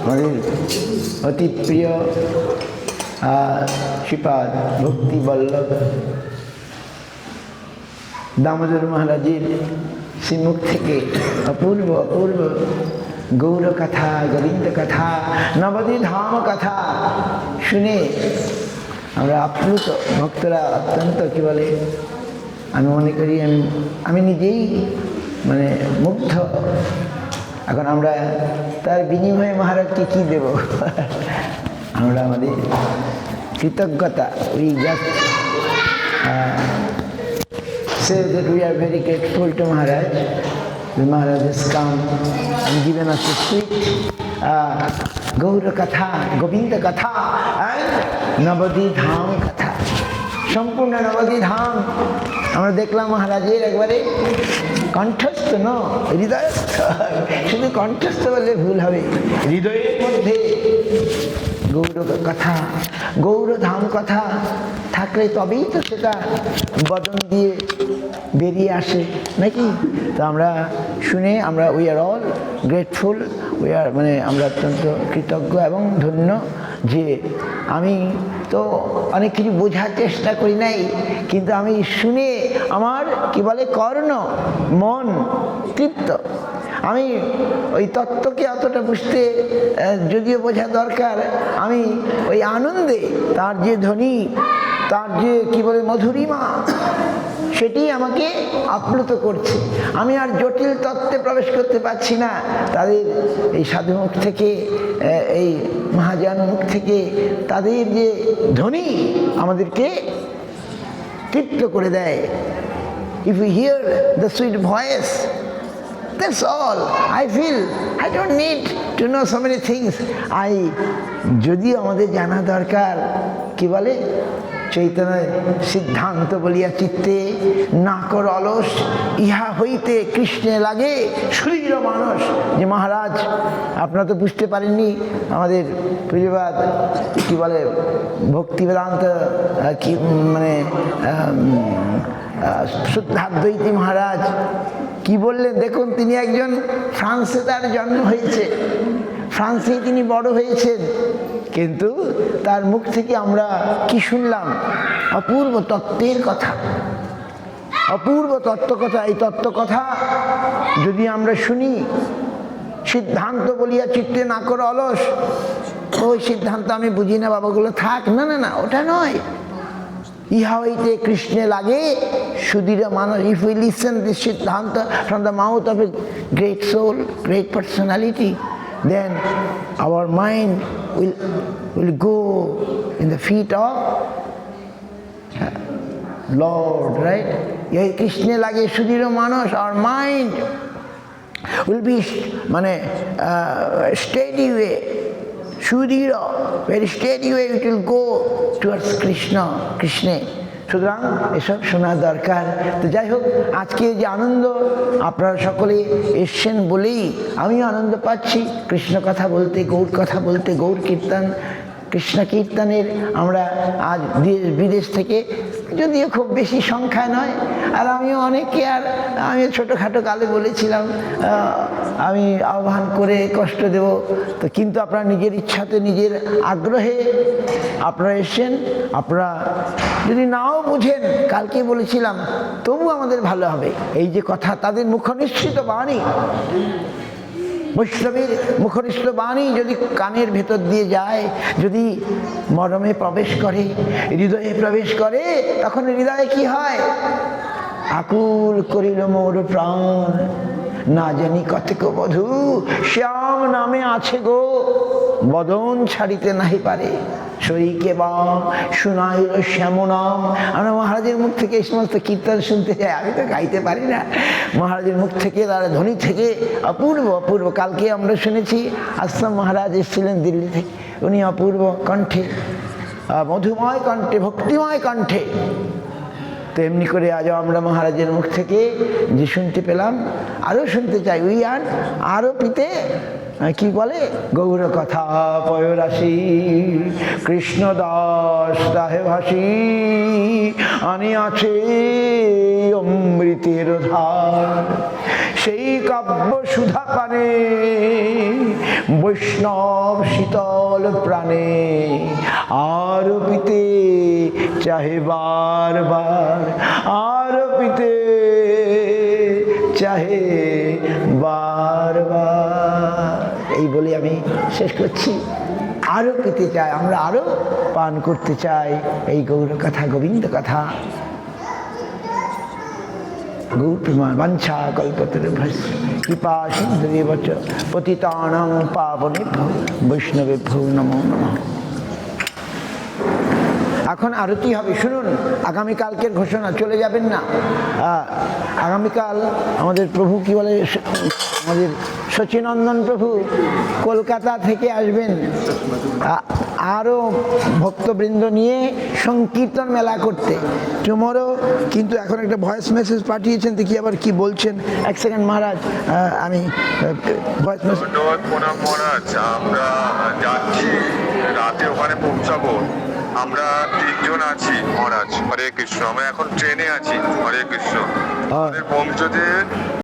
আমাদের অতি প্রিয় শ্রীপাদ ভক্তি বল্লভ দামোদর মহারাজের শ্রীমুখ থেকে অপূর্ব অপূর্ব গৌর কথা, গোবিন্দ কথা, নবদ্বীপ ধাম কথা শুনে আমরা আপ্লুত, ভক্তরা অত্যন্ত কী বলে, আমি মনে করি আমি নিজেই মানে মুগ্ধ। এখন আমরা তার বিনিময়ে মহারাজকে কী দেব? আমরা আমাদের কৃতজ্ঞতা, we just say that we are very grateful to Maharaj. The Maharaj has come and given us a sweet Gaura Katha, Govinda Katha and Navadvip Dham Katha. সম্পূর্ণ নবদ্বীপ ধাম আমরা দেখলাম মহারাজের একবারে কণ্ঠস্থ, হৃদয়স্থ। শুধু কণ্ঠস্থ বললে ভুল হবে, হৃদয়ের মধ্যে গৌর কথা, গৌরধাম কথা থাকলে তবেই তো সেটা বদন দিয়ে বেরিয়ে আসে নাকি? তো আমরা শুনে আমরা we are all grateful, we are আমরা অত্যন্ত কৃতজ্ঞ এবং ধন্য যে আমি তো অনেক কিছু বোঝার চেষ্টা করি নাই, কিন্তু আমি শুনে আমার কি বলে কর্ণ মন তৃপ্ত। আমি ওই তত্ত্বকে অতটা বুঝতে যদিও বোঝা দরকার, আমি ওই আনন্দে তার যে ধ্বনি, তার যে কি বলে মধুরিমা, সেটি আমাকে আপ্লুত করছে। আমি আর জটিল তত্ত্বে প্রবেশ করতে পারছি না। তাদের এই সাধুমুখ থেকে, এই মহাজন মুখ থেকে তাদের যে ধ্বনি আমাদেরকে তৃপ্ত করে দেয়। If you hear the sweet voice, that's all I feel. I don't need to know so many things. যদিও আমাদের জানা দরকার, কি বলে চৈতন্য সিদ্ধান্ত বলিয়া চিত্তে না কর অলস, ইহা হইতে কৃষ্ণে লাগে শরীর মানুষ। যে মহারাজ আপনারা তো বুঝতে পারেননি, আমাদের পূজ্যপাদ কি বলে ভক্তি বেদান্ত কি শুদ্ধাদ্বৈতী মহারাজ কি বললেন দেখুন। তিনি একজন ফ্রান্সে তার জন্ম হয়েছে, ফ্রান্সেই তিনি বড় হয়েছেন, কিন্তু তার মুখ থেকে আমরা কি শুনলাম? অপূর্ব তত্ত্বের কথা, অপূর্ব তত্ত্বকথা। এই তত্ত্বকথা যদি আমরা শুনি, সিদ্ধান্ত বলিয়া চিত্তে না করে অলস, ওই সিদ্ধান্ত আমি বুঝি না বাবাগুলো থাক, না না না, ওটা নয়। ইহা হইতে কৃষ্ণে লাগে সুধীর মানুষ। ইফ উই লিসেন দিস সিদ্ধান্ত from the mouth of a great soul, great personality, then our mind will go in the feet of Lord, right? এই কৃষ্ণে লাগে সুধীর মানুষ, our mind will be steady way, Sudhir, very steady way it will go towards কৃষ্ণে। সুতরাং এসব শোনা দরকার। তো যাই হোক, আজকে যে আনন্দ, আপনারা সকলে এসছেন বলেই আমিও আনন্দ পাচ্ছি কৃষ্ণ কথা বলতে, গৌর কথা বলতে, গৌর কীর্তন, কৃষ্ণ কীর্তনের আমরা আজ দেশ বিদেশ থেকে, যদিও খুব বেশি সংখ্যা নয়, আর আমিও অনেকে, আর আমি ছোটোখাটো কালে বলেছিলাম আমি আহ্বান করে কষ্ট দেব, তো কিন্তু আপনারা নিজের ইচ্ছাতে, নিজের আগ্রহে আপনারা এসেছেন। আপনারা যদি নাও বুঝেন, কালকে বলেছিলাম, তবু আমাদের ভালো হবে। এই যে কথা, তাদের মুখনিসৃত বাণী, বৈষ্ণবের মুখনিষ্ঠ বাণী যদি কানের ভেতর দিয়ে যায়, যদি মরমে প্রবেশ করে, হৃদয়ে প্রবেশ করে, তখন হৃদয়ে কি হয়? আকুল করিল মোর প্রাণ, না জানি কতক বধূ শ্যাম নামে আছে গো, বদন ছাড়িতে নাহি পারে, সইকে বা শুনাইল শ্যাম নাম। আমরা মহারাজের মুখ থেকে এই সমস্ত কীর্তন শুনতে চাই, আমি তো গাইতে পারি না। মহারাজের মুখ থেকে, তার ধ্বনি থেকে অপূর্ব অপূর্ব। কালকে আমরা শুনেছি আশ্রম মহারাজ এসেছিলেন দিল্লি থেকে, উনি অপূর্ব কণ্ঠে, মধুময় কণ্ঠে, ভক্তিময় কণ্ঠে। তো এমনি করে আজও আমরা মহারাজের মুখ থেকে যে শুনতে পেলাম, আরও শুনতে চাই। উই আর আরও পিতে কি বলে গৌর কথা পয়রাশি, কৃষ্ণ দাস তাহে ভাসি, আনি আছে অমৃতের ধার, সেই কাব্য সুধা পানে, বৈষ্ণব শীতল প্রাণে আর পিতে চাহে বারবার, আর পিতে চাহে বারবার। এই বলে আমি শেষ করছি। আরো পেতে চাই, আমরা আরো পান করতে চাই এই গৌর কথা, গোবিন্দ কথা। গৌর প্রেমা বাঞ্ছা কল্পতরুভ্যশ্চ কৃপা সিন্ধুরেব চ পতিতানাং পাবনেভ্যো বৈষ্ণবেভ্যো নমো নমঃ। এখন আরতি হবে, শুনুন। আগামীকালকের ঘোষণা, চলে যাবেন না। আগামীকাল আমাদের প্রভু কি বলে, আমাদের সচিনন্দন প্রভু কলকাতা থেকে আসবেন আরও ভক্তবৃন্দ নিয়ে সংকীর্তন মেলা করতে টুমরো। কিন্তু এখন একটা ভয়েস মেসেজ পাঠিয়েছেন, দেখি আবার কি বলছেন। এক সেকেন্ড মহারাজ, আমি ভয়েস মেসেজ। ধন্যবাদ প্রণাম মহারাজ, আমরা যাচ্ছি, রাতে ওখানে পৌঁছাবো। আমরা 3 জন আছি মহারাজ। হরে কৃষ্ণ। আমরা এখন ট্রেনে আছি। হরে কৃষ্ণ। আমাদের পৌঁছতে